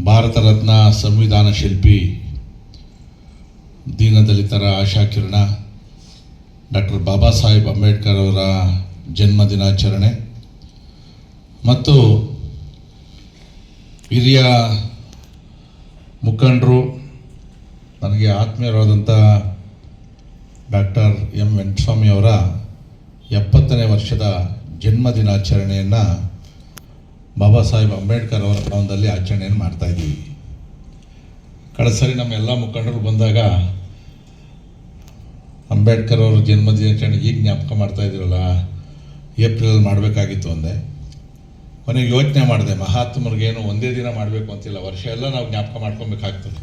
ಭಾರತ ರತ್ನ ಸಂವಿಧಾನ ಶಿಲ್ಪಿ ದೀನದಲಿತರ ಆಶಾಕಿರಣ ಡಾಕ್ಟರ್ ಬಾಬಾ ಸಾಹೇಬ್ ಅಂಬೇಡ್ಕರ್ ಅವರ ಜನ್ಮ ದಿನಾಚರಣೆ ಮತ್ತು ಹಿರಿಯ ಮುಖಂಡರು ನನಗೆ ಆತ್ಮೀಯರಾದಂಥ ಡಾಕ್ಟರ್ ಎಂ ವೆಂಕಟಸ್ವಾಮಿ ಅವರ 70ನೇ ವರ್ಷದ ಜನ್ಮ ದಿನಾಚರಣೆಯನ್ನು ಬಾಬಾ ಸಾಹೇಬ್ ಅಂಬೇಡ್ಕರ್ ಅವರ ಭವನದಲ್ಲಿ ಆಚರಣೆಯನ್ನು ಮಾಡ್ತಾಯಿದ್ದೀವಿ. ಕಳೆದ ಸರಿ ನಮ್ಮ ಎಲ್ಲ ಮುಖಂಡರು ಬಂದಾಗ ಅಂಬೇಡ್ಕರ್ ಅವರ ಜನ್ಮ ದಿನಾಚರಣೆ ಈಗ ಜ್ಞಾಪಕ ಮಾಡ್ತಾ ಇದ್ದೀರಲ್ಲ, ಏಪ್ರಿಲಲ್ಲಿ ಮಾಡಬೇಕಾಗಿತ್ತು ಅಂದೆ. ಕೊನೆಗೆ ಯೋಚನೆ ಮಾಡಿದೆ, ಮಹಾತ್ಮರಿಗೇನು ಒಂದೇ ದಿನ ಮಾಡಬೇಕು ಅಂತಿಲ್ಲ, ವರ್ಷ ಎಲ್ಲ ನಾವು ಜ್ಞಾಪಕ ಮಾಡ್ಕೊಬೇಕಾಗ್ತದೆ.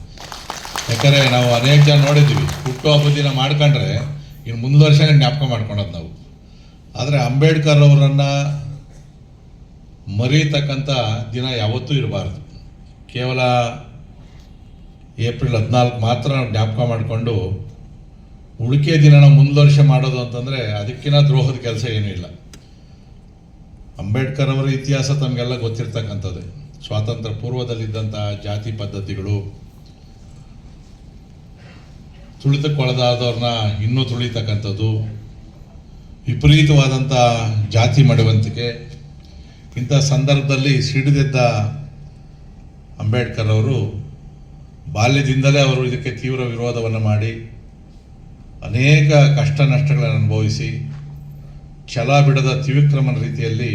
ಯಾಕಂದರೆ ನಾವು ಅನೇಕ ಜನ ನೋಡಿದ್ದೀವಿ, ಹುಟ್ಟುಹಬ್ಬದ ದಿನ ಮಾಡ್ಕೊಂಡ್ರೆ ಇನ್ನು ಮುಂದಿನ ವರ್ಷನೇ ಜ್ಞಾಪಕ ಮಾಡ್ಕೊಳೋದು ನಾವು. ಆದರೆ ಅಂಬೇಡ್ಕರ್ ಅವರನ್ನು ಮರೀತಕ್ಕಂಥ ದಿನ ಯಾವತ್ತೂ ಇರಬಾರ್ದು. ಕೇವಲ ಏಪ್ರಿಲ್ 14 ಮಾತ್ರ ನಾವು ಜ್ಞಾಪಕ ಮಾಡಿಕೊಂಡು ಉಳಿಕೆ ದಿನ ನಾವು ಮುಂದಿನ ವರ್ಷ ಮಾಡೋದು ಅಂತಂದರೆ ಅದಕ್ಕಿಂತ ದ್ರೋಹದ ಕೆಲಸ ಏನೂ ಇಲ್ಲ. ಅಂಬೇಡ್ಕರ್ ಅವರ ಇತಿಹಾಸ ತಮಗೆಲ್ಲ ಗೊತ್ತಿರ್ತಕ್ಕಂಥದ್ದು. ಸ್ವಾತಂತ್ರ್ಯ ಪೂರ್ವದಲ್ಲಿದ್ದಂಥ ಜಾತಿ ಪದ್ಧತಿಗಳು, ತುಳಿತಕ್ಕೊಳಗಾದವ್ರನ್ನ ಇನ್ನೂ ತುಳಿತಕ್ಕಂಥದ್ದು, ವಿಪರೀತವಾದಂಥ ಜಾತಿ ಮಡಿವಂತಿಕೆ, ಇಂಥ ಸಂದರ್ಭದಲ್ಲಿ ಸಿಡಿದೆದ್ದ ಅಂಬೇಡ್ಕರ್ ಅವರು ಬಾಲ್ಯದಿಂದಲೇ ಅವರು ಇದಕ್ಕೆ ತೀವ್ರ ವಿರೋಧವನ್ನು ಮಾಡಿ ಅನೇಕ ಕಷ್ಟ ನಷ್ಟಗಳನ್ನು ಅನುಭವಿಸಿ ಛಲ ಬಿಡದ ತ್ರಿವಿಕ್ರಮನ ರೀತಿಯಲ್ಲಿ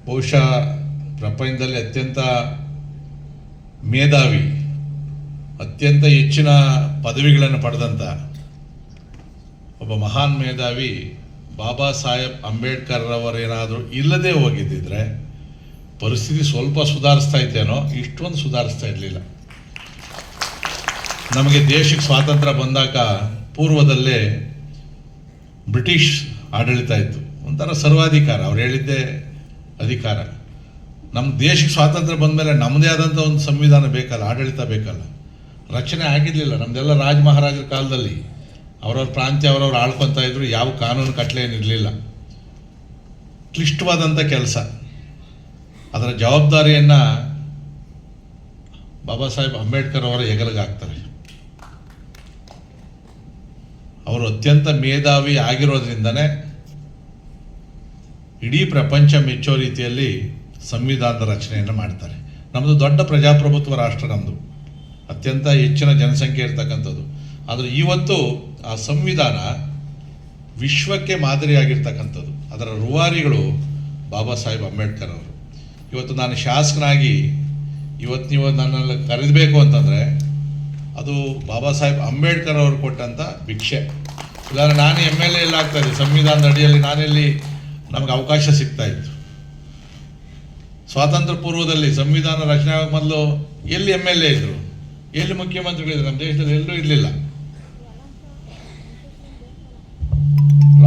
ಬಹುಶಃ ಪ್ರಪಂಚದಲ್ಲಿ ಅತ್ಯಂತ ಮೇಧಾವಿ, ಅತ್ಯಂತ ಹೆಚ್ಚಿನ ಪದವಿಗಳನ್ನು ಪಡೆದಂಥ ಒಬ್ಬ ಮಹಾನ್ ಮೇಧಾವಿ ಬಾಬಾ ಸಾಹೇಬ್ ಅಂಬೇಡ್ಕರ್ ಅವರೇನಾದರೂ ಇಲ್ಲದೆ ಹೋಗಿದ್ದಿದ್ರೆ ಪರಿಸ್ಥಿತಿ ಸ್ವಲ್ಪ ಸುಧಾರಿಸ್ತಾ ಇತ್ತೇನೋ, ಇಷ್ಟೊಂದು ಸುಧಾರಿಸ್ತಾ ಇರಲಿಲ್ಲ. ನಮಗೆ ದೇಶಕ್ಕೆ ಸ್ವಾತಂತ್ರ್ಯ ಬಂದಾಗ ಪೂರ್ವದಲ್ಲೇ ಬ್ರಿಟಿಷ್ ಆಡಳಿತ ಇತ್ತು, ಒಂಥರ ಸರ್ವಾಧಿಕಾರ, ಅವ್ರು ಹೇಳಿದ್ದೇ ಅಧಿಕಾರ. ನಮ್ಮ ದೇಶಕ್ಕೆ ಸ್ವಾತಂತ್ರ್ಯ ಬಂದ ಮೇಲೆ ನಮ್ಮದೇ ಆದಂಥ ಒಂದು ಸಂವಿಧಾನ ಬೇಕಲ್ಲ, ಆಡಳಿತ ಬೇಕಲ್ಲ. ರಚನೆ ಆಗಿರಲಿಲ್ಲ. ನಮ್ಮದೆಲ್ಲ ರಾಜ ಮಹಾರಾಜರ ಕಾಲದಲ್ಲಿ ಅವರವ್ರ ಪ್ರಾಂತ್ಯ ಅವರವ್ರು ಆಳ್ಕೊತಾ ಇದ್ರು, ಯಾವ ಕಾನೂನು ಕಟ್ಟಲೆ ಏನಿರಲಿಲ್ಲ. ಕ್ಲಿಷ್ಟವಾದಂಥ ಕೆಲಸ. ಅದರ ಜವಾಬ್ದಾರಿಯನ್ನು ಬಾಬಾ ಸಾಹೇಬ್ ಅಂಬೇಡ್ಕರ್ ಅವರ ಹೆಗಲಿಗಾಗ್ತಾರೆ. ಅವರು ಅತ್ಯಂತ ಮೇಧಾವಿ ಆಗಿರೋದ್ರಿಂದನೇ ಇಡೀ ಪ್ರಪಂಚ ಮೆಚ್ಚೋ ರೀತಿಯಲ್ಲಿ ಸಂವಿಧಾನದ ರಚನೆಯನ್ನು ಮಾಡ್ತಾರೆ. ನಮ್ಮದು ದೊಡ್ಡ ಪ್ರಜಾಪ್ರಭುತ್ವ ರಾಷ್ಟ್ರ, ನಮ್ಮದು ಅತ್ಯಂತ ಹೆಚ್ಚಿನ ಜನಸಂಖ್ಯೆ ಇರ್ತಕ್ಕಂಥದ್ದು. ಆದರೆ ಇವತ್ತು ಆ ಸಂವಿಧಾನ ವಿಶ್ವಕ್ಕೆ ಮಾದರಿಯಾಗಿರ್ತಕ್ಕಂಥದ್ದು. ಅದರ ರೂವಾರಿಗಳು ಬಾಬಾ ಸಾಹೇಬ್ ಅಂಬೇಡ್ಕರ್ ಅವರು. ಇವತ್ತು ನಾನು ಶಾಸಕನಾಗಿ ಇವತ್ತು ನೀವು ನನ್ನಲ್ಲಿ ಕರೆದಬೇಕು ಅಂತಂದರೆ ಅದು ಬಾಬಾ ಸಾಹೇಬ್ ಅಂಬೇಡ್ಕರ್ ಅವರು ಕೊಟ್ಟಂಥ ಭಿಕ್ಷೆ. ಇಲ್ಲಾಂದರೆ ನಾನು MLA ಎಲ್ಲ ಆಗ್ತಾಯಿದ್ದೆ, ಸಂವಿಧಾನದ ಅಡಿಯಲ್ಲಿ ನಾನೆಲ್ಲಿ ನಮಗೆ ಅವಕಾಶ ಸಿಗ್ತಾಯಿತ್ತು. ಸ್ವಾತಂತ್ರ್ಯ ಪೂರ್ವದಲ್ಲಿ ಸಂವಿಧಾನ ರಚನೆ ಆಗೋಕ್ಕೆ ಮೊದಲು ಎಲ್ಲಿ MLA ಇದ್ದರು, ಎಲ್ಲಿ ಮುಖ್ಯಮಂತ್ರಿಗಳಿದ್ರು? ನಮ್ಮ ದೇಶದಲ್ಲಿ ಎಲ್ಲೂ ಇರಲಿಲ್ಲ.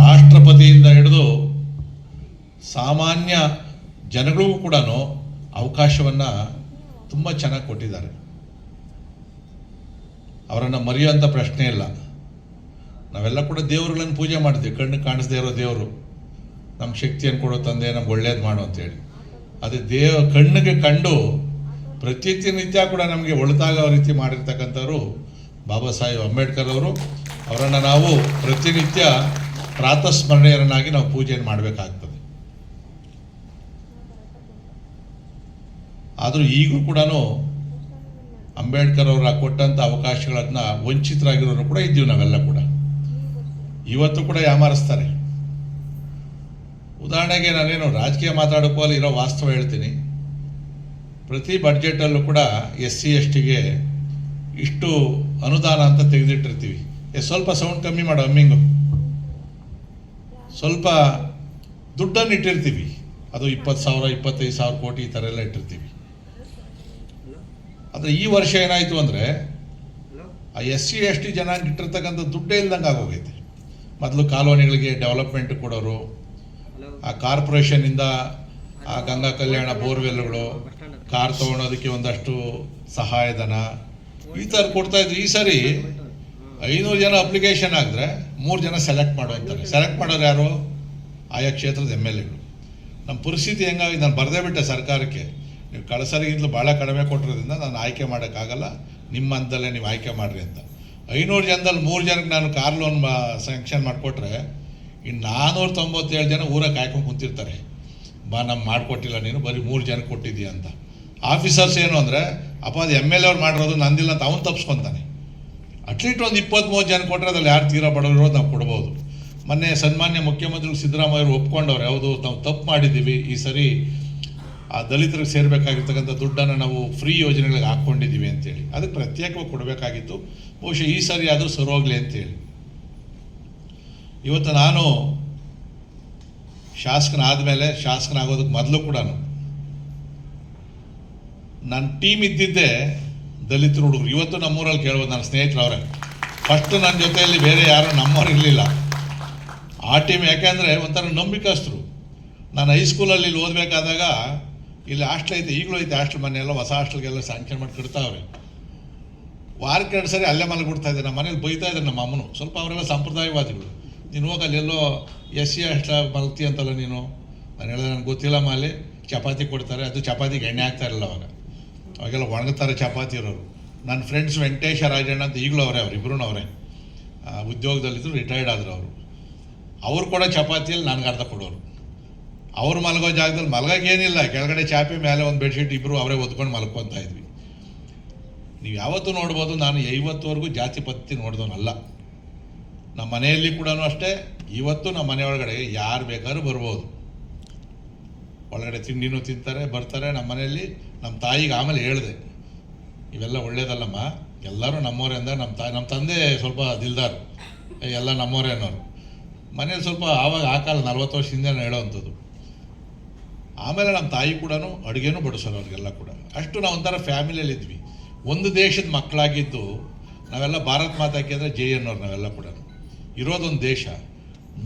ರಾಷ್ಟ್ರಪತಿಯಿಂದ ಹಿಡಿದು ಸಾಮಾನ್ಯ ಜನಗಳಿಗೂ ಕೂಡ ಅವಕಾಶವನ್ನು ತುಂಬ ಚೆನ್ನಾಗಿ ಕೊಟ್ಟಿದ್ದಾರೆ. ಅವರನ್ನು ಮರೆಯುವಂಥ ಪ್ರಶ್ನೆ ಇಲ್ಲ. ನಾವೆಲ್ಲ ಕೂಡ ದೇವರುಗಳನ್ನು ಪೂಜೆ ಮಾಡ್ತೀವಿ, ಕಣ್ಣು ಕಾಣಿಸದೇ ಇರೋ ದೇವರು, ನಮ್ಮ ಶಕ್ತಿಯನ್ನು ಕೊಡೋ ತಂದೆ, ನಮ್ಗೆ ಒಳ್ಳೇದು ಮಾಡು ಅಂತೇಳಿ. ಅದೇ ಕಣ್ಣಿಗೆ ಕಂಡು ಪ್ರತಿನಿತ್ಯ ಕೂಡ ನಮಗೆ ಒಳಿತಾಗೋ ರೀತಿ ಮಾಡಿರ್ತಕ್ಕಂಥವ್ರು ಬಾಬಾ ಸಾಹೇಬ್ ಅಂಬೇಡ್ಕರ್ ಅವರು. ಅವರನ್ನು ನಾವು ಪ್ರತಿನಿತ್ಯ ಪ್ರಾತಸ್ಮರಣೀಯರನ್ನಾಗಿ ನಾವು ಪೂಜೆಯನ್ನು ಮಾಡಬೇಕಾಗ್ತದೆ. ಆದರೂ ಈಗಲೂ ಕೂಡ ಅಂಬೇಡ್ಕರ್ ಅವರ ಕೊಟ್ಟಂಥ ಅವಕಾಶಗಳನ್ನು ವಂಚಿತರಾಗಿರೋರು ಕೂಡ ಇದ್ದೀವಿ ನಾವೆಲ್ಲ ಕೂಡ. ಇವತ್ತು ಕೂಡ ಯಾಮಾರಿಸ್ತಾರೆ. ಉದಾಹರಣೆಗೆ ನಾನೇನು ರಾಜಕೀಯ ಮಾತಾಡೋಕ್ಕೂ ಇರೋ ವಾಸ್ತವ ಹೇಳ್ತೀನಿ. ಪ್ರತಿ ಬಡ್ಜೆಟಲ್ಲೂ ಕೂಡ SC STಗೆ ಇಷ್ಟು ಅನುದಾನ ಅಂತ ತೆಗೆದಿಟ್ಟಿರ್ತೀವಿ. ಸ್ವಲ್ಪ ಸೌಂಡ್ ಕಮ್ಮಿ ಮಾಡೋ, ಹಮ್ಮಿಂಗು. ಸ್ವಲ್ಪ ದುಡ್ಡನ್ನು ಇಟ್ಟಿರ್ತೀವಿ, ಅದು 20,000 25,000 ಕೋಟಿ ಈ ಥರ ಎಲ್ಲ ಇಟ್ಟಿರ್ತೀವಿ. ಆದರೆ ಈ ವರ್ಷ ಏನಾಯಿತು ಅಂದರೆ ಆ SC ST ಜನ ಇಟ್ಟಿರ್ತಕ್ಕಂಥ ದುಡ್ಡೇ ಇಲ್ದಂಗೆ ಆಗೋಗೈತೆ. ಮೊದಲು ಕಾಲೋನಿಗಳಿಗೆ ಡೆವಲಪ್ಮೆಂಟ್ ಕೊಡೋರು, ಆ ಕಾರ್ಪೊರೇಷನ್ನಿಂದ ಆ ಗಂಗಾ ಕಲ್ಯಾಣ ಬೋರ್ವೆಲ್ಗಳು, ಕಾರ್ ತೊಗೊಳೋದಕ್ಕೆ ಒಂದಷ್ಟು ಸಹಾಯಧನ, ಈ ಥರ ಕೊಡ್ತಾಯಿದ್ರು. ಈ ಸರಿ 500 ಜನ ಅಪ್ಲಿಕೇಶನ್ ಆಗಿದ್ರೆ 3 ಜನ ಸೆಲೆಕ್ಟ್ ಅಂತಾರೆ. ಸೆಲೆಕ್ಟ್ ಮಾಡೋರು ಯಾರು? ಆಯಾ ಕ್ಷೇತ್ರದ MLAಗಳು. ನಮ್ಮ ಪರಿಸ್ಥಿತಿ ಹೆಂಗಾಗಿ ನಾನು ಬರೆದೇ ಬಿಟ್ಟೆ ಸರ್ಕಾರಕ್ಕೆ, ನೀವು ಕಳಸರಿಗಿಂತಲೂ ಭಾಳ ಕಡಿಮೆ ಕೊಟ್ಟಿರೋದ್ರಿಂದ ನಾನು ಆಯ್ಕೆ ಮಾಡೋಕ್ಕಾಗಲ್ಲ, ನಿಮ್ಮ ಹಂತದಲ್ಲೇ ನೀವು ಆಯ್ಕೆ ಮಾಡಿರಿ ಅಂತ. 500 ಜನದಲ್ಲಿ 3 ಜನಕ್ಕೆ ನಾನು ಕಾರ್ ಲೋನ್ ಸ್ಯಾಂಕ್ಷನ್ ಮಾಡಿಕೊಟ್ರೆ ಇನ್ನು 497 ಜನ ಊರಾಗ ಕಾಯ್ಕೊಂಡು ಕುಂತಿರ್ತಾರೆ. ನಮ್ಗೆ ಮಾಡಿಕೊಟ್ಟಿಲ್ಲ, ನೀನು ಬರೀ 3 ಜನಕ್ಕೆ ಕೊಟ್ಟಿದ್ದೀಯ ಅಂತ. ಆಫೀಸರ್ಸ್ ಏನು ಅಂದರೆ ಅಪ್ಪ ಅದು MLA ಅವ್ರು ಮಾಡಿರೋದು ನಂದಿಲ್ಲ ಅಂತ ಅವನು ತಪ್ಪಿಸ್ಕೊತಾನೆ. ಅಟ್ಲೀಸ್ಟ್ ಒಂದು 20-30 ಜನ ಕೊಟ್ಟರೆ ಅದ್ರಲ್ಲಿ ಯಾರು ತೀರಾ ಬಡವಿರೋದು ನಾವು ಕೊಡ್ಬೋದು. ಮೊನ್ನೆ ಸನ್ಮಾನ್ಯ ಮುಖ್ಯಮಂತ್ರಿಗಳು ಸಿದ್ದರಾಮಯ್ಯವರು ಒಪ್ಕೊಂಡವ್ರು, ಯಾವುದು ನಾವು ತಪ್ಪು ಮಾಡಿದ್ದೀವಿ, ಈ ಸರಿ ಆ ದಲಿತರಿಗೆ ಸೇರಬೇಕಾಗಿರ್ತಕ್ಕಂಥ ದುಡ್ಡನ್ನು ನಾವು ಫ್ರೀ ಯೋಜನೆಗಳಿಗೆ ಹಾಕ್ಕೊಂಡಿದ್ದೀವಿ ಅಂತೇಳಿ, ಅದಕ್ಕೆ ಪ್ರತ್ಯೇಕವಾಗಿ ಕೊಡಬೇಕಾಗಿತ್ತು. ಬಹುಶಃ ಈ ಸರಿ ಆದರೂ ಸರೋಗ್ಲಿ ಅಂತೇಳಿ ಇವತ್ತು ನಾನು ಶಾಸಕನಾದಮೇಲೆ, ಶಾಸಕನಾಗೋದಕ್ಕೆ ಮೊದಲು ಕೂಡ ನನ್ನ ಟೀಮ್ ಇದ್ದಿದ್ದೇ ದಲಿತರು ಹುಡುಗರು. ಇವತ್ತು ನಮ್ಮೂರಲ್ಲಿ ಕೇಳ್ಬೋದು, ನನ್ನ ಸ್ನೇಹಿತರವ್ರೆ, ಫಸ್ಟು ನನ್ನ ಜೊತೆಯಲ್ಲಿ ಬೇರೆ ಯಾರು ನಮ್ಮವ್ರು ಇರಲಿಲ್ಲ. ಆ ಟೀಮ್ ಯಾಕೆಂದರೆ ಒಂಥರ ನಂಬಿಕಸ್ತರು. ನಾನು ಹೈಸ್ಕೂಲಲ್ಲಿ ಇಲ್ಲಿ ಓದಬೇಕಾದಾಗ ಇಲ್ಲಿ ಹಾಸ್ಟೆಲ್ ಐತೆ, ಈಗಲೂ ಐತೆ ಹಾಸ್ಟೆಲ್, ಮನೆಯೆಲ್ಲ ಹೊಸ ಹಾಸ್ಟೆಲ್ಗೆಲ್ಲ ಸ್ಯಾಂಕ್ಷನ್ ಮಾಡಿ ಕಟ್ತಾವ್ರೆ. ವಾರಕ್ಕೆ 2 ಸರಿ ಅಲ್ಲೇ ಮಲಗಿಬಿಡ್ತಾ ಇದ್ದೆ. ನಮ್ಮ ಮನೇಲಿ ಬೈತಾ ಇದ್ದಾರೆ ನಮ್ಮ ಅಮ್ಮನು. ಸ್ವಲ್ಪ ಅವರೆಲ್ಲ ಸಂಪ್ರದಾಯವಾದಿಗಳು. ನೀನು ಹೋಗಿ ಅಲ್ಲೆಲ್ಲೋ SC ಹಾಸ್ಟೆಲ್ ಮಲಗ್ತೀಯ ಅಂತಲ್ಲ ನೀನು. ನಾನು ಹೇಳಿದೆ ನನಗೆ ಗೊತ್ತಿಲ್ಲಮ್ಮ, ಅಲ್ಲಿ ಚಪಾತಿ ಕೊಡ್ತಾರೆ, ಅದು ಚಪಾತಿಗೆ ಎಣ್ಣೆ ಹಾಕ್ತಾ ಇರಲ್ಲ ಅವಾಗೆಲ್ಲ ಒಣಗುತ್ತಾರೆ ಚಪಾತಿ ಇರೋರು. ನನ್ನ ಫ್ರೆಂಡ್ಸ್ ವೆಂಕಟೇಶ ರಾಜಣ್ಣ ಅಂತ ಈಗಲೂ ಅವ್ರು ಇಬ್ಬರೂ ಅವರೇ ಉದ್ಯೋಗದಲ್ಲಿದ್ದರು, ರಿಟೈರ್ಡ್ ಆದರು ಅವರು ಕೂಡ ಚಪಾತಿಯಲ್ಲಿ ನನಗೆ ಅರ್ಧ ಕೊಡೋರು. ಅವ್ರು ಮಲಗೋ ಜಾಗದಲ್ಲಿ ಮಲಗೋಕ್ಕೇನಿಲ್ಲ, ಕೆಳಗಡೆ ಚಾಪೆ ಮೇಲೆ ಒಂದು ಬೆಡ್ಶೀಟ್ ಇಬ್ಬರು ಅವರೇ ಒದ್ಕೊಂಡು ಮಲ್ಕೊತಾ ಇದ್ವಿ. ನೀವು ಯಾವತ್ತೂ ನೋಡ್ಬೋದು, ನಾನು 50ವರೆಗೂ ಜಾತಿ ಪದ್ಧತಿ ನೋಡಿದವನಲ್ಲ. ನಮ್ಮ ಮನೆಯಲ್ಲಿ ಕೂಡ ಅಷ್ಟೇ. ಇವತ್ತು ನಮ್ಮ ಮನೆ ಒಳಗಡೆ ಯಾರು ಬೇಕಾದ್ರೂ ಬರ್ಬೋದು, ಒಳಗಡೆ ತಿಂಡಿನೂ ತಿಂತಾರೆ, ಬರ್ತಾರೆ. ನಮ್ಮ ಮನೆಯಲ್ಲಿ ನಮ್ಮ ತಾಯಿಗೆ ಆಮೇಲೆ ಹೇಳಿದೆ, ಇವೆಲ್ಲ ಒಳ್ಳೇದಲ್ಲಮ್ಮ, ಎಲ್ಲರೂ ನಮ್ಮವರೇ ಅಂದಾಗ ನಮ್ಮ ತಂದೆ ಸ್ವಲ್ಪ ದಿಲ್ದಾರ್, ಎಲ್ಲ ನಮ್ಮವರೇ ಅನ್ನೋರು. ಮನೇಲಿ ಸ್ವಲ್ಪ ಆವಾಗ ಆ ಕಾಲ 40 ವರ್ಷ ಹಿಂದೆ ಹೇಳೋವಂಥದ್ದು. ಆಮೇಲೆ ನಮ್ಮ ತಾಯಿ ಕೂಡ ಅಡುಗೆನೂ ಬಡಿಸೋರು ಅವ್ರಿಗೆಲ್ಲ ಕೂಡ. ಅಷ್ಟು ನಾವು ಒಂಥರ ಫ್ಯಾಮಿಲಿಯಲ್ಲಿದ್ವಿ. ಒಂದು ದೇಶದ ಮಕ್ಕಳಾಗಿದ್ದು ನಾವೆಲ್ಲ ಭಾರತ್ ಮಾತಾಕಿ ಅಂದರೆ ಜೈ ಅನ್ನೋರು ನಾವೆಲ್ಲ ಕೂಡ. ಇರೋದೊಂದು ದೇಶ,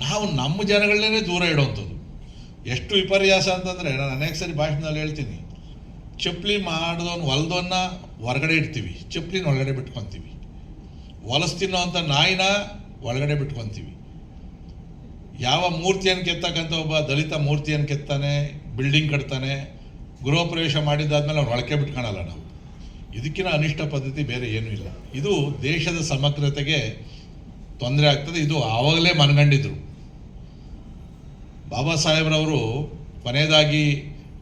ನಾವು ನಮ್ಮ ಜನಗಳನ್ನೇ ದೂರ ಇಡೋವಂಥದ್ದು. ಎಷ್ಟು ವಿಪರ್ಯಾಸ ಅಂತಂದರೆ, ನಾನು ಅನೇಕ ಸರಿ ಭಾಷಣದಲ್ಲಿ ಹೇಳ್ತೀನಿ, ಚಪ್ಪಲಿ ಮಾಡಿದವನು ಹೊಲ್ದವನ್ನ ಹೊರಗಡೆ ಇಡ್ತೀವಿ, ಚಪ್ಪಲಿನ ಒಳಗಡೆ ಬಿಟ್ಕೊತೀವಿ. ಹೊಲಸ್ತಿನ್ನೋ ಅಂಥ ನಾಯಿನ ಒಳಗಡೆ ಬಿಟ್ಕೊತೀವಿ. ಯಾವ ಮೂರ್ತಿಯನ್ನು ಕೆತ್ತಕ್ಕಂಥ ಒಬ್ಬ ದಲಿತ ಮೂರ್ತಿಯನ್ನು ಕೆತ್ತಾನೆ, ಬಿಲ್ಡಿಂಗ್ ಕಟ್ತಾನೆ, ಗೃಹ ಪ್ರವೇಶ ಮಾಡಿದ್ದಾದ್ಮೇಲೆ ಅವ್ನು ಒಳಕೆ ಬಿಟ್ಕೊಳಲ್ಲ ನಾವು. ಇದಕ್ಕಿಂತ ಅನಿಷ್ಟ ಪದ್ಧತಿ ಬೇರೆ ಏನೂ ಇಲ್ಲ. ಇದು ದೇಶದ ಸಮಗ್ರತೆಗೆ ತೊಂದರೆ ಆಗ್ತದೆ. ಇದು ಆವಾಗಲೇ ಮನಗಂಡಿದ್ರು ಬಾಬಾ ಸಾಹೇಬ್ರವರು. ಕೊನೆಯದಾಗಿ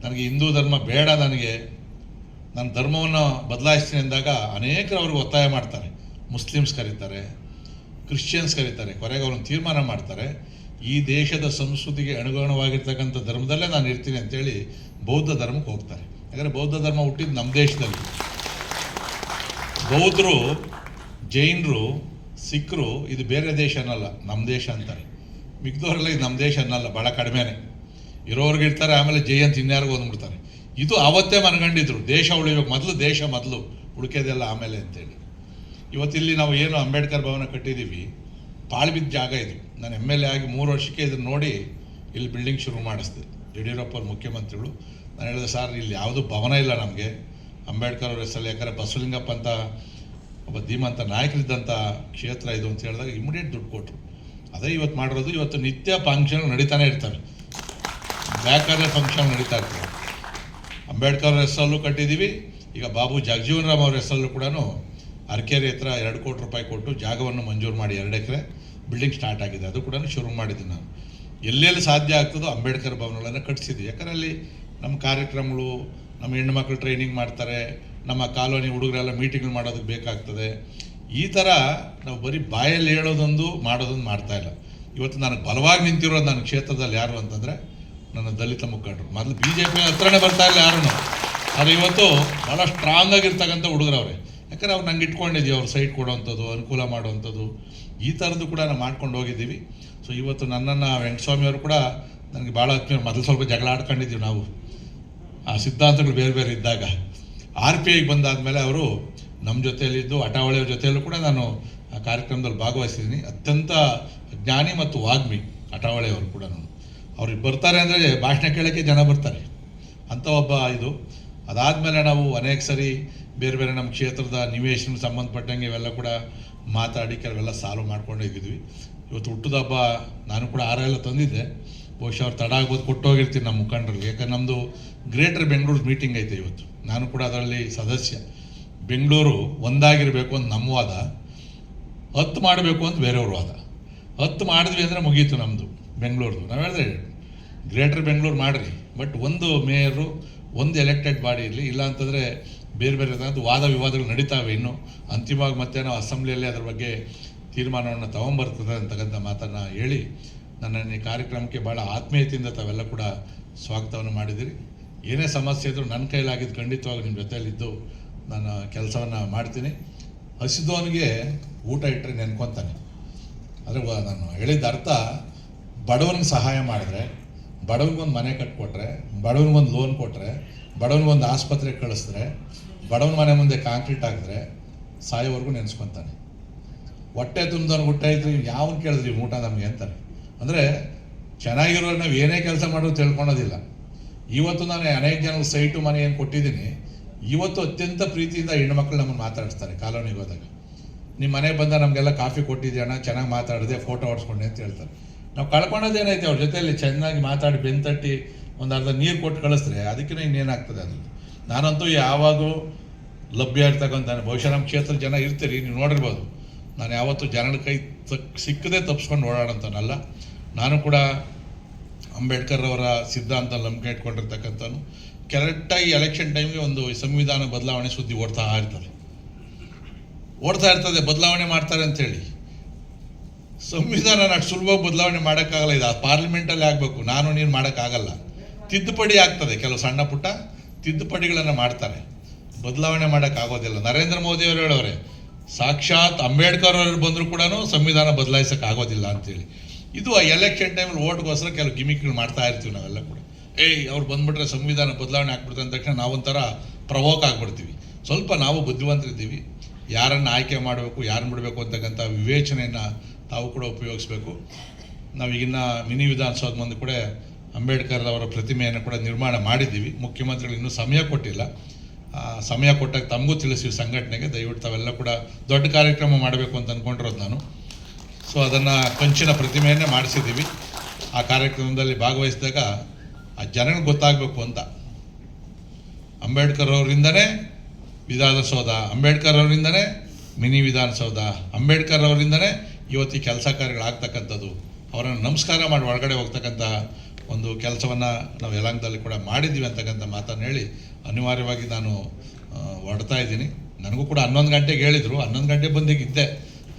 ನನಗೆ ಹಿಂದೂ ಧರ್ಮ ಬೇಡ, ನನ್ನ ಧರ್ಮವನ್ನು ಬದಲಾಯಿಸ್ತೀನಿ ಅಂದಾಗ ಅನೇಕರು ಅವ್ರಿಗೆ ಒತ್ತಾಯ ಮಾಡ್ತಾರೆ. ಮುಸ್ಲಿಮ್ಸ್ ಕರೀತಾರೆ, ಕ್ರಿಶ್ಚಿಯನ್ಸ್ ಕರೀತಾರೆ, ಕೊನೆಗೆ ಅವ್ರನ್ನ ತೀರ್ಮಾನ ಮಾಡ್ತಾರೆ, ಈ ದೇಶದ ಸಂಸ್ಕೃತಿಗೆ ಅನುಗುಣವಾಗಿರ್ತಕ್ಕಂಥ ಧರ್ಮದಲ್ಲೇ ನಾನು ಇರ್ತೀನಿ ಅಂತೇಳಿ ಬೌದ್ಧ ಧರ್ಮಕ್ಕೆ ಹೋಗ್ತಾರೆ. ಯಾಕಂದರೆ ಬೌದ್ಧ ಧರ್ಮ ಹುಟ್ಟಿದ್ದು ನಮ್ಮ ದೇಶದಲ್ಲಿ. ಬೌದ್ಧರು, ಜೈನರು, ಸಿಖ್ರು ಇದು ಬೇರೆ ದೇಶ ಅನ್ನಲ್ಲ, ನಮ್ಮ ದೇಶ ಅಂತಾರೆ. ಮಿಕ್ದವರೆಲ್ಲ ಇದು ನಮ್ಮ ದೇಶ ಅನ್ನಲ್ಲ, ಭಾಳ ಕಡಿಮೆನೇ ಇರೋರ್ಗೆ ಇರ್ತಾರೆ. ಆಮೇಲೆ ಜೈ ಅಂತ ಇನ್ಯಾರಿಗೂ ಓದ್ಬಿಡ್ತಾರೆ. ಇದು ಆವತ್ತೇ ಮನಗಂಡಿದ್ರು, ದೇಶ ಉಳಿಬೇಕು, ಮೊದಲು ದೇಶ ಮೊದಲು, ಉಳಿಕೆದೆಲ್ಲ ಆಮೇಲೆ ಅಂತೇಳಿ. ಇವತ್ತಿಲ್ಲಿ ನಾವು ಏನು ಅಂಬೇಡ್ಕರ್ ಭವನ ಕಟ್ಟಿದ್ದೀವಿ, ಪಾಳ್ಬಿದ್ದ ಜಾಗ ಇದು. ನಾನು MLA ಆಗಿ 3 ವರ್ಷಕ್ಕೆ ಇದನ್ನು ನೋಡಿ ಇಲ್ಲಿ ಬಿಲ್ಡಿಂಗ್ ಶುರು ಮಾಡಿಸ್ದೆ. ಯಡಿಯೂರಪ್ಪ ಅವ್ರ ಮುಖ್ಯಮಂತ್ರಿಗಳು. ನಾನು ಹೇಳಿದೆ, ಸರ್ ಇಲ್ಲಿ ಯಾವುದೂ ಭವನ ಇಲ್ಲ ನಮಗೆ, ಅಂಬೇಡ್ಕರ್ ಅವ್ರ ಹೆಸರಲ್ಲಿ, ಯಾಕಂದರೆ ಬಸವಲಿಂಗಪ್ಪ ಅಂತ ಒಬ್ಬ ಧೀಮಂತ ನಾಯಕರಿದ್ದಂಥ ಕ್ಷೇತ್ರ ಇದು ಅಂತ ಹೇಳಿದಾಗ ಇಮಿಡಿಯೇಟ್ ದುಡ್ಡು ಕೊಟ್ಟರು. ಅದೇ ಇವತ್ತು ಮಾಡಿರೋದು. ಇವತ್ತು ನಿತ್ಯ ಫಂಕ್ಷನ್ ನಡೀತಾನೆ ಇರ್ತವೆ, ಬೇಕಾದ್ರೆ ಫಂಕ್ಷನ್ ನಡೀತಾ ಇರ್ತವೆ. ಅಂಬೇಡ್ಕರ್ ಅವ್ರ ಹೆಸರಲ್ಲೂ ಕಟ್ಟಿದ್ದೀವಿ. ಈಗ ಬಾಬು ಜಗಜೀವನ್ ರಾಮ್ ಅವ್ರ ಹೆಸರಲ್ಲೂ ಕೂಡ ಅರಕೇರಿ ಹತ್ರ 2 ಕೋಟಿ ರೂಪಾಯಿ ಕೊಟ್ಟು ಜಾಗವನ್ನು ಮಂಜೂರು ಮಾಡಿ 2 ಎಕರೆ ಬಿಲ್ಡಿಂಗ್ ಸ್ಟಾರ್ಟ್ ಆಗಿದೆ. ಅದು ಕೂಡ ಶುರು ಮಾಡಿದ್ದೀನಿ ನಾನು. ಎಲ್ಲೆಲ್ಲಿ ಸಾಧ್ಯ ಆಗ್ತದೋ ಅಂಬೇಡ್ಕರ್ ಭವನಗಳನ್ನು ಕಟ್ಟಿಸಿದ್ವಿ. ಯಾಕಂದರೆ ಅಲ್ಲಿ ನಮ್ಮ ಕಾರ್ಯಕ್ರಮಗಳು, ನಮ್ಮ ಹೆಣ್ಣುಮಕ್ಳು ಟ್ರೈನಿಂಗ್ ಮಾಡ್ತಾರೆ, ನಮ್ಮ ಕಾಲೋನಿ ಹುಡುಗರೆಲ್ಲ ಮೀಟಿಂಗ್ ಮಾಡೋದಕ್ಕೆ ಬೇಕಾಗ್ತದೆ. ಈ ಥರ ನಾವು ಬರೀ ಬಾಯಲ್ಲಿ ಹೇಳೋದೊಂದು ಮಾಡೋದೊಂದು ಮಾಡ್ತಾಯಿಲ್ಲ. ಇವತ್ತು ನನಗೆ ಬಲವಾಗಿ ನಿಂತಿರೋದು ನನ್ನ ಕ್ಷೇತ್ರದಲ್ಲಿ ಯಾರು ಅಂತಂದರೆ ನನ್ನ ದಲಿತ ಮುಖಂಡರು. ಮೊದಲು BJP ಹತ್ರನೇ ಬರ್ತಾ ಇಲ್ಲ ಯಾರೂ, ಆದರೆ ಇವತ್ತು ಭಾಳ ಸ್ಟ್ರಾಂಗ್ ಆಗಿರ್ತಕ್ಕಂಥ ಹುಡುಗರವ್ರೆ. ಯಾಕಂದರೆ ಅವ್ರು ನಂಗೆ ಇಟ್ಕೊಂಡಿದ್ದೀವಿ, ಅವ್ರು ಸೈಟ್ ಕೊಡೋವಂಥದ್ದು, ಅನುಕೂಲ ಮಾಡುವಂಥದ್ದು, ಈ ಥರದ್ದು ಕೂಡ ನಾವು ಮಾಡ್ಕೊಂಡು ಹೋಗಿದ್ದೀವಿ. ಸೊ ಇವತ್ತು ನನ್ನನ್ನು ವೆಂಕಟಸ್ವಾಮಿ ಅವರು ಕೂಡ ನನಗೆ ಭಾಳ ಆತ್ಮೀಯ. ಮೊದಲು ಸ್ವಲ್ಪ ಜಗಳ ಆಡ್ಕೊಂಡಿದ್ದೀವಿ ನಾವು, ಆ ಸಿದ್ಧಾಂತಗಳು ಬೇರೆ ಬೇರೆ ಇದ್ದಾಗ. RPIಗೆ ಬಂದಾದಮೇಲೆ ಅವರು ನಮ್ಮ ಜೊತೆಯಲ್ಲಿದ್ದು, ಅಟಾವಳಿಯವ್ರ ಜೊತೆಯಲ್ಲೂ ಕೂಡ ನಾನು ಆ ಕಾರ್ಯಕ್ರಮದಲ್ಲಿ ಭಾಗವಹಿಸಿದ್ದೀನಿ. ಅತ್ಯಂತ ಜ್ಞಾನಿ ಮತ್ತು ವಾಗ್ಮಿ ಅಟಾವಳಿಯವರು ಕೂಡ. ಅವ್ರಿಗೆ ಬರ್ತಾರೆ ಅಂದರೆ ಭಾಷಣ ಕೇಳೋಕ್ಕೆ ಜನ ಬರ್ತಾರೆ ಅಂಥ ಒಬ್ಬ ಇದು. ಅದಾದಮೇಲೆ ನಾವು ಅನೇಕ ಸರಿ ಬೇರೆ ಬೇರೆ ನಮ್ಮ ಕ್ಷೇತ್ರದ ನಿವೇಶನ ಸಂಬಂಧಪಟ್ಟಂಗೆ ಇವೆಲ್ಲ ಕೂಡ ಮಾತಾಡಿ ಕೆಲವೆಲ್ಲ ಸಾಲ್ವ್ ಮಾಡ್ಕೊಂಡು ಹೋಗಿದ್ವಿ. ಇವತ್ತು ಹುಟ್ಟದ ಹಬ್ಬ ನಾನು ಕೂಡ 6 ಎಲ್ಲ ತಂದಿದ್ದೆ. ಬಹುಶಃ ಅವ್ರು ತಡ ಆಗ್ಬೋದು, ಕೊಟ್ಟೋಗಿರ್ತೀನಿ ನಮ್ಮ ಮುಖಂಡರಿಗೆ. ಯಾಕಂದ್ರೆ ನಮ್ಮದು ಗ್ರೇಟರ್ ಬೆಂಗಳೂರು ಮೀಟಿಂಗ್ ಐತೆ ಇವತ್ತು, ನಾನು ಕೂಡ ಅದರಲ್ಲಿ ಸದಸ್ಯ. ಬೆಂಗಳೂರು ಒಂದಾಗಿರಬೇಕು ಅಂತ ನಮ್ಮ ವಾದ, 10 ಮಾಡಬೇಕು ಅಂತ ಬೇರೆಯವ್ರ ವಾದ. 10 ಮಾಡಿದ್ವಿ ಅಂದರೆ ಮುಗೀತು ನಮ್ಮದು ಬೆಂಗಳೂರದು. ನಾವು ಹೇಳಿದ್ರೆ ಗ್ರೇಟರ್ ಬೆಂಗಳೂರು ಮಾಡಿರಿ, ಬಟ್ ಒಂದು ಮೇಯರು, ಒಂದು ಎಲೆಕ್ಟೆಡ್ ಬಾಡಿ ಇರಲಿ. ಇಲ್ಲ ಅಂತಂದರೆ ಬೇರೆ ಬೇರೆ ವಾದ ವಿವಾದಗಳು ನಡೀತಾವೆ. ಇನ್ನು ಅಂತಿಮವಾಗಿ ಮತ್ತೆ ನಾವು ಅಸೆಂಬ್ಲಿಯಲ್ಲಿ ಅದ್ರ ಬಗ್ಗೆ ತೀರ್ಮಾನವನ್ನು ತಗೊಂಬರ್ತದೆ ಅಂತಕ್ಕಂಥ ಮಾತನ್ನು ಹೇಳಿ ನನ್ನ ಈ ಕಾರ್ಯಕ್ರಮಕ್ಕೆ ಭಾಳ ಆತ್ಮೀಯತೆಯಿಂದ ತಾವೆಲ್ಲ ಕೂಡ ಸ್ವಾಗತವನ್ನು ಮಾಡಿದಿರಿ. ಏನೇ ಸಮಸ್ಯೆ ಇದ್ದರೂ ನನ್ನ ಕೈಲಾಗಿದ್ದು ಖಂಡಿತವಾಗಿ ನಿಮ್ಮ ಜೊತೆಯಲ್ಲಿದ್ದು ನಾನು ಕೆಲಸವನ್ನು ಮಾಡ್ತೀನಿ. ಹಸಿದವನಿಗೆ ಊಟ ಇಟ್ಟರೆ ನೆನ್ಕೊತಾನೆ. ಅಂದರೆ ನಾನು ಹೇಳಿದ ಅರ್ಥ, ಬಡವನಿಗೆ ಸಹಾಯ ಮಾಡಿದ್ರೆ, ಬಡವನಿಗೊಂದು ಮನೆ ಕಟ್ಕೊಟ್ರೆ, ಬಡವನಿಗೊಂದು ಲೋನ್ ಕೊಟ್ಟರೆ, ಬಡವನಿಗೊಂದು ಆಸ್ಪತ್ರೆಗೆ ಕಳಿಸಿದ್ರೆ, ಬಡವನ ಮನೆ ಮುಂದೆ ಕಾಂಕ್ರೀಟ್ ಹಾಕಿದ್ರೆ ಸಾಯೋವರೆಗೂ ನೆನೆಸ್ಕೊತಾನೆ. ಹೊಟ್ಟೆ ತುಂಬಿದವ್ನಿಗೆ ಊಟ ಇದ್ರೆ ಯಾವನು ಕೇಳಿದ್ರಿ ಊಟ ನಮಗೆ ಅಂತಾರೆ. ಅಂದರೆ ಚೆನ್ನಾಗಿರೋರು ನಾವು ಏನೇ ಕೆಲಸ ಮಾಡೋದು ತಿಳ್ಕೊಳೋದಿಲ್ಲ. ಇವತ್ತು ನಾನು ಅನೇಕ ಜನಕ್ಕೆ ಸೈಟು ಮನೆ ಏನು ಕೊಟ್ಟಿದ್ದೀನಿ. ಇವತ್ತು ಅತ್ಯಂತ ಪ್ರೀತಿಯಿಂದ ಹೆಣ್ಮಕ್ಳು ನಮ್ಮನ್ನು ಮಾತಾಡಿಸ್ತಾರೆ. ಕಾಲೋನಿಗೆ ಹೋದಾಗ ನಿಮ್ಮ ಮನೆಗೆ ಬಂದ ನಮಗೆಲ್ಲ ಕಾಫಿ ಕೊಟ್ಟಿದ್ಯಣ್ಣ, ಚೆನ್ನಾಗಿ ಮಾತಾಡಿದೆ, ಫೋಟೋ ಹೊಡ್ಸ್ಕೊಂಡೆ ಅಂತ ಹೇಳ್ತಾರೆ. ನಾವು ಕಳ್ಕೊಳೋದೇನೈತೆ ಅವ್ರ ಜೊತೆಯಲ್ಲಿ ಚೆನ್ನಾಗಿ ಮಾತಾಡಿ ಬೆಂತಟ್ಟಿ ಒಂದು ಅರ್ಧ ನೀರು ಕೊಟ್ಟು ಕಳಿಸಿದ್ರೆ ಅದಕ್ಕಿಂತ ಇನ್ನೇನಾಗ್ತದೆ ಅದು. ನಾನಂತೂ ಯಾವಾಗೂ ಲಭ್ಯ ಇರ್ತಕ್ಕಂಥ, ಬಹುಶಃ ನಮ್ಮ ಕ್ಷೇತ್ರದ ಜನ ಇರ್ತೀರಿ, ನೀವು ನೋಡಿರ್ಬೋದು. ನಾನು ಯಾವತ್ತೂ ಜನರ ಕೈ ಸಿಕ್ಕದೆ ತಪ್ಪಿಸ್ಕೊಂಡು ಓಡಾಡೋಂಥನಲ್ಲ. ನಾನು ಕೂಡ ಅಂಬೇಡ್ಕರ್ ಅವರ ಸಿದ್ಧಾಂತ ನಂಬಿಕೆ ಇಟ್ಕೊಂಡಿರ್ತಕ್ಕಂಥನು. ಕರೆಕ್ಟಾಗಿ ಎಲೆಕ್ಷನ್ ಟೈಮ್ಗೆ ಒಂದು ಸಂವಿಧಾನ ಬದಲಾವಣೆ ಸುದ್ದಿ ಓಡ್ತಾ ಇರ್ತದೆ ಬದಲಾವಣೆ ಮಾಡ್ತಾರೆ ಅಂಥೇಳಿ. ಸಂವಿಧಾನ ಅಷ್ಟು ಸುಲಭವಾಗಿ ಬದಲಾವಣೆ ಮಾಡೋಕ್ಕಾಗಲ್ಲ. ಇದು ಪಾರ್ಲಿಮೆಂಟಲ್ಲಿ ಆಗಬೇಕು, ನಾನು ನೀನು ಮಾಡೋಕ್ಕಾಗಲ್ಲ. ತಿದ್ದುಪಡಿ ಆಗ್ತದೆ, ಕೆಲವು ಸಣ್ಣ ಪುಟ್ಟ ತಿದ್ದುಪಡಿಗಳನ್ನು ಮಾಡ್ತಾರೆ, ಬದಲಾವಣೆ ಮಾಡೋಕ್ಕಾಗೋದಿಲ್ಲ. ನರೇಂದ್ರ ಮೋದಿ ಅವರು ಹೇಳೋರೆ, ಸಾಕ್ಷಾತ್ ಅಂಬೇಡ್ಕರ್ ಅವರು ಬಂದರೂ ಕೂಡ ಸಂವಿಧಾನ ಬದಲಾಯಿಸೋಕ್ಕಾಗೋದಿಲ್ಲ ಅಂತೇಳಿ. ಇದು ಆ ಎಲೆಕ್ಷನ್ ಟೈಮಲ್ಲಿ ಓಟ್ಗೋಸ್ಕರ ಕೆಲವು ಗಿಮಿಕ್ಗಳು ಮಾಡ್ತಾ ಇರ್ತೀವಿ ನಾವೆಲ್ಲ ಕೂಡ. ಅವ್ರು ಬಂದುಬಿಟ್ರೆ ಸಂವಿಧಾನ ಬದಲಾವಣೆ ಆಗ್ಬಿಡ್ತಾರೆ ಅಂದ ತಕ್ಷಣ ನಾವೊಂಥರ ಪ್ರವೋಕ್ ಆಗಿಬಿಡ್ತೀವಿ. ಸ್ವಲ್ಪ ನಾವು ಬುದ್ಧಿವಂತರಿದ್ದೀವಿ. ಯಾರನ್ನು ಆಯ್ಕೆ ಮಾಡಬೇಕು, ಯಾರನ್ನು ಬಿಡಬೇಕು ಅಂತಕ್ಕಂಥ ವಿವೇಚನೆಯನ್ನು ತಾವು ಕೂಡ ಉಪಯೋಗಿಸ್ಬೇಕು. ನಾವೀಗಿನ್ನ ಮಿನಿ ವಿಧಾನಸೌಧ ಮುಂದೆ ಕೂಡ ಅಂಬೇಡ್ಕರ್ ಅವರ ಪ್ರತಿಮೆಯನ್ನು ಕೂಡ ನಿರ್ಮಾಣ ಮಾಡಿದ್ದೀವಿ. ಮುಖ್ಯಮಂತ್ರಿಗಳು ಇನ್ನೂ ಸಮಯ ಕೊಟ್ಟಿಲ್ಲ. ಸಮಯ ಕೊಟ್ಟಾಗ ತಮಗೂ ತಿಳಿಸಿವಿ ಸಂಘಟನೆಗೆ. ದಯವಿಟ್ಟು ತಾವೆಲ್ಲ ಕೂಡ ದೊಡ್ಡ ಕಾರ್ಯಕ್ರಮ ಮಾಡಬೇಕು ಅಂತ ಅಂದ್ಕೊಂಡಿರೋದು ನಾನು. ಸೊ ಅದನ್ನು ಕಂಚಿನ ಪ್ರತಿಮೆಯನ್ನೇ ಮಾಡಿಸಿದ್ದೀವಿ. ಆ ಕಾರ್ಯಕ್ರಮದಲ್ಲಿ ಭಾಗವಹಿಸಿದಾಗ ಆ ಜನಗಳಿಗೆ ಗೊತ್ತಾಗಬೇಕು ಅಂತ, ಅಂಬೇಡ್ಕರ್ ಅವರಿಂದನೇ ವಿಧಾನಸೌಧ, ಅಂಬೇಡ್ಕರ್ ಅವರಿಂದನೇ ಮಿನಿ ವಿಧಾನಸೌಧ, ಅಂಬೇಡ್ಕರ್ ಅವರಿಂದನೇ ಇವತ್ತು ಈ ಕೆಲಸ ಕಾರ್ಯಗಳಾಗ್ತಕ್ಕಂಥದ್ದು. ಅವರನ್ನು ನಮಸ್ಕಾರ ಮಾಡಿ ಒಳಗಡೆ ಹೋಗ್ತಕ್ಕಂಥ ಒಂದು ಕೆಲಸವನ್ನು ನಾವು ಯಲಹಂಕದಲ್ಲಿ ಕೂಡ ಮಾಡಿದ್ದೀವಿ ಅಂತಕ್ಕಂಥ ಮಾತನ್ನು ಹೇಳಿ ಅನಿವಾರ್ಯವಾಗಿ ನಾನು ಹೊರಡ್ತಾ ಇದ್ದೀನಿ. ನನಗೂ ಕೂಡ 11 ಗಂಟೆಗೆ ಹೇಳಿದರು. 11 ಗಂಟೆ ಬಂದಿದ್ದೆ.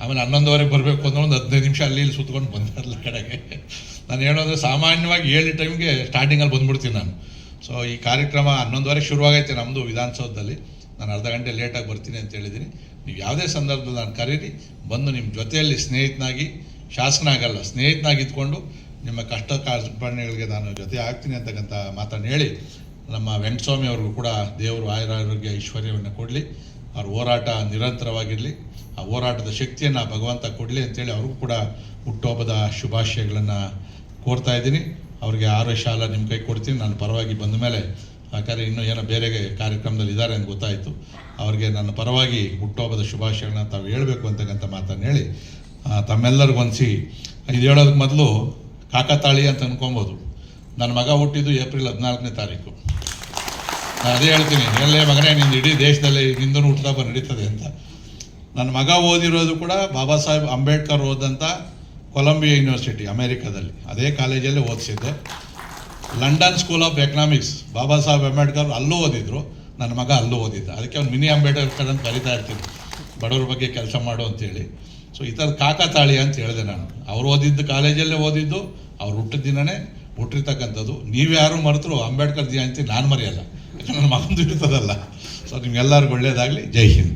ಆಮೇಲೆ 11:15 ಬರಬೇಕು ಅಂದ್ರೆ ಒಂದು 15 ನಿಮಿಷ ಅಲ್ಲಿ ಇಲ್ಲಿ ಸುತ್ಕೊಂಡು ಬಂದಿರಲ್ಲ ಕಡೆಗೆ. ನಾನು ಹೇಳೋದ್ರೆ ಸಾಮಾನ್ಯವಾಗಿ 7 ಟೈಮ್ಗೆ ಸ್ಟಾರ್ಟಿಂಗಲ್ಲಿ ಬಂದುಬಿಡ್ತೀನಿ ನಾನು. ಸೊ ಈ ಕಾರ್ಯಕ್ರಮ 11:15 ಶುರುವಾಗೈತೆ ನಮ್ಮದು ವಿಧಾನಸೌಧದಲ್ಲಿ. ನಾನು ಅರ್ಧ ಗಂಟೆ ಲೇಟಾಗಿ ಬರ್ತೀನಿ ಅಂತ ಹೇಳಿದ್ದೀನಿ. ನೀವು ಯಾವುದೇ ಸಂದರ್ಭದಲ್ಲಿ ನಾನು ಕರೀರಿ, ಬಂದು ನಿಮ್ಮ ಜೊತೆಯಲ್ಲಿ ಸ್ನೇಹಿತನಾಗಿ, ಶಾಸಕನಾಗಲ್ಲ ಸ್ನೇಹಿತನಾಗಿ ಇದ್ಕೊಂಡು ನಿಮ್ಮ ಕಷ್ಟ ಕಾರ್ಪಣ್ಯಗಳಿಗೆ ನಾನು ಜೊತೆ ಆಗ್ತೀನಿ ಅಂತಕ್ಕಂಥ ಮಾತನ್ನು ಹೇಳಿ, ನಮ್ಮ ವೆಂಕಟಸ್ವಾಮಿ ಅವ್ರಿಗೂ ಕೂಡ ದೇವರು ಆಯುರಾರೋಗ್ಯ ಐಶ್ವರ್ಯವನ್ನು ಕೊಡಲಿ, ಅವ್ರ ಹೋರಾಟ ನಿರಂತರವಾಗಿರಲಿ, ಆ ಹೋರಾಟದ ಶಕ್ತಿಯನ್ನು ಭಗವಂತ ಕೊಡಲಿ ಅಂತೇಳಿ ಅವ್ರಿಗೂ ಕೂಡ ಹುಟ್ಟುಹಬ್ಬದ ಶುಭಾಶಯಗಳನ್ನು ಕೋರ್ತಾ ಇದ್ದೀನಿ. ಅವ್ರಿಗೆ ಆರೋಗ್ಯ ಶಾಲ ನಿಮ್ಮ ಕೈ ಕೊಡ್ತೀನಿ ನಾನು ಪರವಾಗಿ ಬಂದ ಮೇಲೆ. ಯಾಕಂದರೆ ಇನ್ನೂ ಏನೋ ಬೇರೆ ಕಾರ್ಯಕ್ರಮದಲ್ಲಿ ಇದ್ದಾರೆ ಅಂತ ಗೊತ್ತಾಯಿತು. ಅವ್ರಿಗೆ ನನ್ನ ಪರವಾಗಿ ಹುಟ್ಟುಹಬ್ಬದ ಶುಭಾಶಯಗಳನ್ನ ತಾವು ಹೇಳಬೇಕು ಅಂತಕ್ಕಂಥ ಮಾತನ್ನು ಹೇಳಿ, ತಮ್ಮೆಲ್ಲರಿಗೂ ಹೊಂದಿಸಿ ಇದು ಹೇಳೋದಕ್ಕೆ ಮೊದಲು ಕಾಕತಾಳಿ ಅಂತ ಅನ್ಕೊಬೋದು. ನನ್ನ ಮಗ ಹುಟ್ಟಿದ್ದು ಏಪ್ರಿಲ್ 14ನೇ ತಾರೀಕು. ನಾನು ಅದೇ ಹೇಳ್ತೀನಿ, ಎಲ್ಲೇ ಮಗನೇ ನಿಂದು ಇಡೀ ದೇಶದಲ್ಲಿ ನಿಂದೂ ಹುಟ್ಟುಹಬ್ಬ ನಡೀತದೆ ಅಂತ. ನನ್ನ ಮಗ ಓದಿರೋದು ಕೂಡ ಬಾಬಾ ಸಾಹೇಬ್ ಅಂಬೇಡ್ಕರ್ ಓದಂಥ ಕೊಲಂಬಿಯಾ ಯೂನಿವರ್ಸಿಟಿ ಅಮೇರಿಕಾದಲ್ಲಿ, ಅದೇ ಕಾಲೇಜಲ್ಲಿ ಓದಿಸಿದ್ದೆ. London school of economics Baba Saheb Ambedkar ಅಲ್ಲೂ ಓದಿದ್ರು, ನನ್ನ ಮಗ ಅಲ್ಲೂ ಓದಿದ್ದ. ಅದಕ್ಕೆ ಅವ್ನು ಮಿನಿ ಅಂಬೇಡ್ಕರ್ ಅಂತ ಕರಿತಾ ಇರ್ತೀನಿ, ಬಡವ್ರ ಬಗ್ಗೆ ಕೆಲಸ ಮಾಡು ಅಂತೇಳಿ. ಸೊ ಈ ಥರದ ಕಾಕತಾಳಿ ಅಂತ ಹೇಳಿದೆ ನಾನು. ಅವ್ರು ಓದಿದ್ದು ಕಾಲೇಜಲ್ಲೇ ಓದಿದ್ದು, ಅವ್ರು ಹುಟ್ಟಿದ ದಿನವೇ ಹುಟ್ಟಿರ್ತಕ್ಕಂಥದ್ದು. ನೀವ್ಯಾರು ಮರೆತರು ಅಂಬೇಡ್ಕರ್ ಜಯಂತಿ ನಾನು ಮರೆಯಲ್ಲ, ಯಾಕಂದ್ರೆ ನನ್ನ ಮಗಂದು ಇರ್ತದಲ್ಲ. ಸೊ ನಿಮ್ಗೆಲ್ಲರಿಗೂ ಒಳ್ಳೆಯದಾಗಲಿ. ಜೈ ಹಿಂದ್.